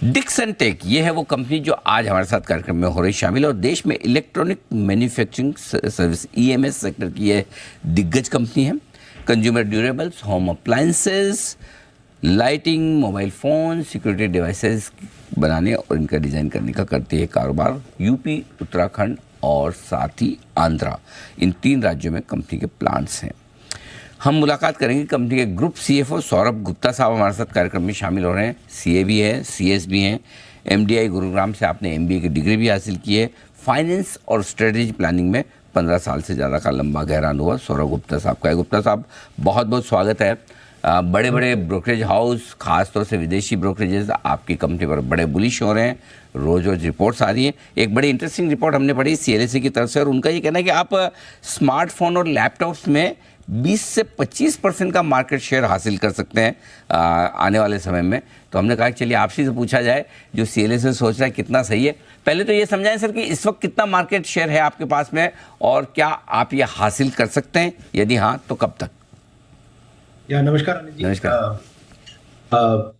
Dixon take ये है वो कंपनी जो आज हमारे साथ कार्यक्रम में हो रही शामिल है और देश में electronic manufacturing service EMS sector की ये दिग्गज कंपनी है। Consumer durables, home appliances, lighting, mobile phone, security devices बनाने और इनका डिज़ाइन करने का करती है कारोबार। यूपी, उत्तराखंड और साथ ही आंध्रा, इन 3 राज्यों में कंपनी के प्लांट्स हैं। हम मुलाकात करेंगे कंपनी के ग्रुप सीएफओ सौरभ गुप्ता साहब हमारे साथ कार्यक्रम में शामिल हो रहे हैं। सीए भी है, सीएस भी हैं, एमडीआई गुरुग्राम से आपने एमबीए की डिग्री भी हासिल की है। फाइनेंस और स्ट्रेटेजी प्लानिंग में 15 साल से ज़्यादा का लंबा गहरा अनुभव सौरभ गुप्ता साहब का है। गुप्ता साहब, बहुत बहुत स्वागत है। बड़े बड़े ब्रोकरेज हाउस, खासतौर से विदेशी ब्रोकरेजेस आपकी कंपनी पर बड़े बुलिश हो रहे हैं। रोज़ रोज़ रिपोर्ट्स आ रही हैं। एक बड़ी इंटरेस्टिंग रिपोर्ट हमने पढ़ी सीएलएसए की तरफ से और उनका ये कहना है कि आप स्मार्टफोन और लैपटॉप्स में 20 से 25% का मार्केट शेयर हासिल कर सकते हैं आने वाले समय में। तो हमने कहा कि चलिए आपसे से पूछा जाए, जो सीएलएसए सोच रहा है कितना सही है। पहले तो ये समझाएं सर कि इस वक्त कितना मार्केट शेयर है आपके पास में और क्या आप ये हासिल कर सकते हैं, यदि हाँ तो कब तक? नमस्कार अनिल जी। नमस्कार।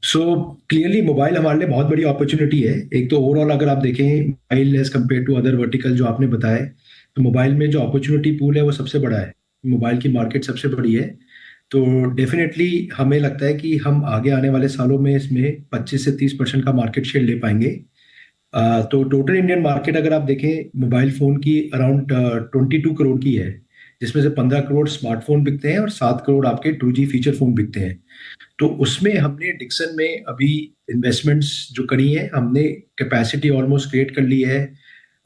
सो क्लियरली मोबाइल हमारे लिए बहुत बड़ी अपॉर्चुनिटी है। एक तो ओवरऑल अगर आप देखें mobile as compared to other vertical जो आपने बताए, तो मोबाइल में जो अपॉर्चुनिटी पूल है वो सबसे बड़ा है। मोबाइल की मार्केट सबसे बड़ी है। तो डेफिनेटली हमें लगता है कि हम आगे आने वाले सालों में इसमें 25 से 30% का मार्केट शेयर ले पाएंगे। तो टोटल इंडियन मार्केट अगर आप देखें मोबाइल फ़ोन की अराउंड 22 करोड़ की है, जिसमें से 15 करोड़ स्मार्टफोन बिकते हैं और 7 करोड़ आपके 2G फीचर फ़ोन बिकते हैं। तो उसमें हमने डिक्सन में अभी इन्वेस्टमेंट्स जो करी है, हमने कैपेसिटी ऑलमोस्ट क्रिएट कर ली है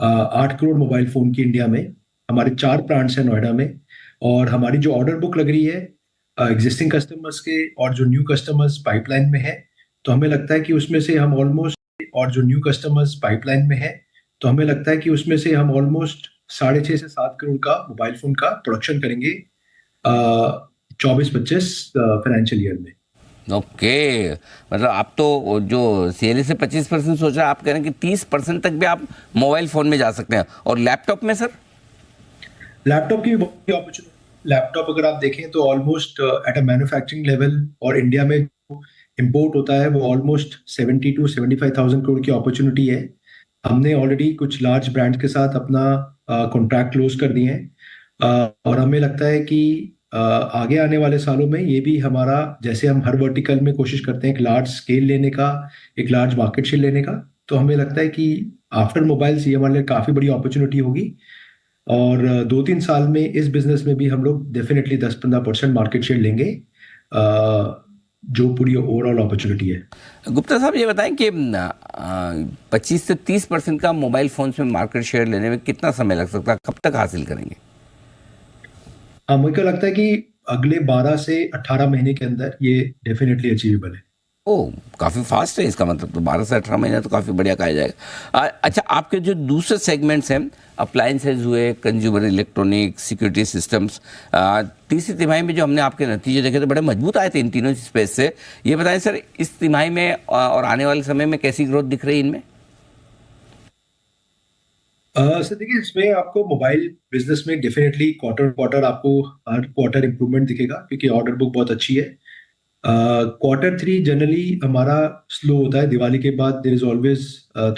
8 करोड़ मोबाइल फ़ोन की इंडिया में। हमारे 4 प्लांट्स हैं नोएडा में और हमारी जो ऑर्डर बुक लग रही है एग्जिस्टिंग कस्टमर्स के और जो न्यू कस्टमर्स पाइपलाइन में है, तो हमें लगता है कि उसमें से हम ऑलमोस्ट और जो न्यू कस्टमर्स पाइपलाइन में है, तो हमें लगता है कि उसमें से हम ऑलमोस्ट 6.5 से 7 करोड़ का मोबाइल फ़ोन का प्रोडक्शन करेंगे 24-25 फाइनेंशियल ईयर में। ओके, मतलब आप तो जो सीएलएसए से 25% सोच रहे हैं, आप कह रहे हैं कि 30% तक भी आप मोबाइल फ़ोन में जा सकते हैं। और लैपटॉप में सर? लैपटॉप की भी बहुत अपॉर्चुनिटी। लैपटॉप अगर आप देखें तो almost at a manufacturing level और इंडिया में इंपोर्ट होता है वो ऑलमोस्ट 70 टू 75,000 करोड़ की अपॉर्चुनिटी है। हमने ऑलरेडी कुछ लार्ज ब्रांड्स के साथ अपना कॉन्ट्रैक्ट क्लोज कर दिए हैं और हमें लगता है कि आगे आने वाले सालों में ये भी हमारा, जैसे हम हर वर्टिकल में कोशिश करते हैं एक लार्ज स्केल लेने का, एक लार्ज मार्केट शेयर लेने का, तो हमें लगता है कि आफ्टर मोबाइल्स ये हमारे लिए काफ़ी बड़ी अपॉर्चुनिटी होगी और 2-3 साल में इस बिजनेस में भी हम लोग डेफिनेटली 10-15% मार्केट शेयर लेंगे, जो पूरी ओवरऑल अपॉर्चुनिटी है। गुप्ता साहब, ये बताएं कि 25 से 30% का मोबाइल फ़ोन्स में मार्केट शेयर लेने में कितना समय लग सकता है, कब तक हासिल करेंगे? मुझे लगता है कि अगले 12 से 18 महीने के अंदर ये डेफिनेटली अचीवेबल है। ओह, काफ़ी फास्ट है इसका मतलब। तो 12 से 18 महीना तो काफ़ी बढ़िया कहा जाएगा। अच्छा, आपके जो दूसरे सेगमेंट्स हैं, अप्लायंसेज हुए, कंज्यूमर इलेक्ट्रॉनिक, सिक्योरिटी सिस्टम्स, तीसरी तिमाही में जो हमने आपके नतीजे देखे तो बड़े मजबूत आए थे इन तीनों स्पेस से। ये बताएं सर, इस तिमाही में और आने वाले समय में कैसी ग्रोथ दिख रही है इनमें? सर देखिए, इसमें आपको मोबाइल बिजनेस में डेफिनेटली क्वार्टर क्वार्टर आपको हर क्वार्टर इंप्रूवमेंट दिखेगा क्योंकि ऑर्डर बुक बहुत अच्छी है। Q3 जनरली हमारा स्लो होता है। दिवाली के बाद देयर इज ऑलवेज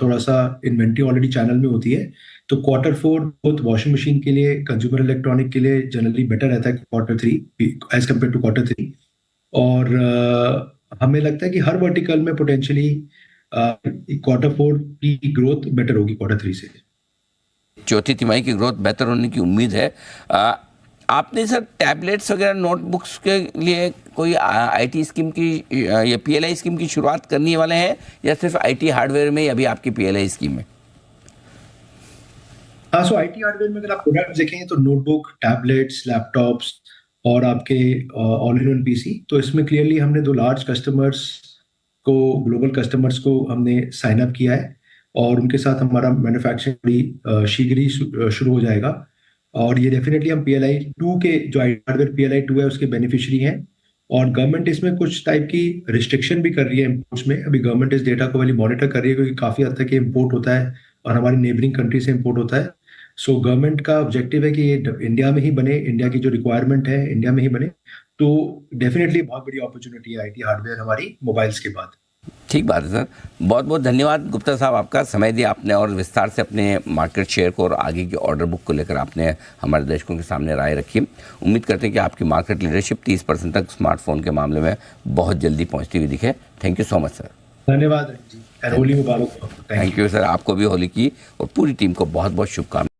थोड़ा सा इन्वेंट्री ऑलरेडी चैनल में होती है। तो Q4 बहुत वॉशिंग मशीन के लिए, कंज्यूमर इलेक्ट्रॉनिक के लिए जनरली बेटर रहता है Q3 as compared to Q3। और हमें लगता है कि हर वर्टिकल में पोटेंशियली Q4 की ग्रोथ बेटर होगी Q3 से। चौथी तिमाही की ग्रोथ बेहतर होने की उम्मीद है। आपने सर टैबलेट्स वगैरह नोटबुक्स के लिए कोई आईटी स्कीम की या पीएलआई स्कीम की शुरुआत करने वाले हैं या सिर्फ आईटी हार्डवेयर में ही अभी आपकी पीएलआई स्कीम है? हाँ, सो आईटी हार्डवेयर में अगर आप प्रोडक्ट्स देखें तो नोटबुक, टैबलेट्स, लैपटॉप्स और आपके ऑल इन वन पीसी, तो इसमें क्लियरली हमने 2 लार्ज कस्टमर्स को, ग्लोबल कस्टमर्स को हमने साइन अप किया है और उनके साथ हमारा मैन्युफैक्चरिंग बड़ी शीघ्र ही शुरू हो जाएगा। और ये डेफिनेटली हम पीएलआई 2 के, जो हार्डवेयर पीएलआई 2 है उसके बेनिफिशियरी हैं। और गवर्नमेंट इसमें कुछ टाइप की रिस्ट्रिक्शन भी कर रही है इम्पोर्ट्स में। अभी गवर्नमेंट इस डेटा को वाली मॉनिटर कर रही है क्योंकि काफ़ी हद तक ये इम्पोर्ट होता है और हमारी नेबरिंग कंट्री से इम्पोर्ट होता है। सो गवर्नमेंट का ऑब्जेक्टिव है कि ये इंडिया में ही बने, इंडिया की जो रिक्वायरमेंट है इंडिया में ही बने। तो डेफिनेटली बहुत बड़ी अपॉर्चुनिटी है आईटी हार्डवेयर हमारी मोबाइल्स के बाद। ठीक बात है सर। बहुत बहुत धन्यवाद गुप्ता साहब, आपका समय दिया आपने और विस्तार से अपने मार्केट शेयर को और आगे की ऑर्डर बुक को लेकर आपने हमारे दर्शकों के सामने राय रखी। उम्मीद करते हैं कि आपकी मार्केट लीडरशिप 30% तक स्मार्टफोन के मामले में बहुत जल्दी पहुंचती हुई दिखे। Thank you so much sir. धन्यवाद जी, होली मुबारक। थैंक यू सर, आपको भी होली की और पूरी टीम को बहुत बहुत शुभकामनाएं।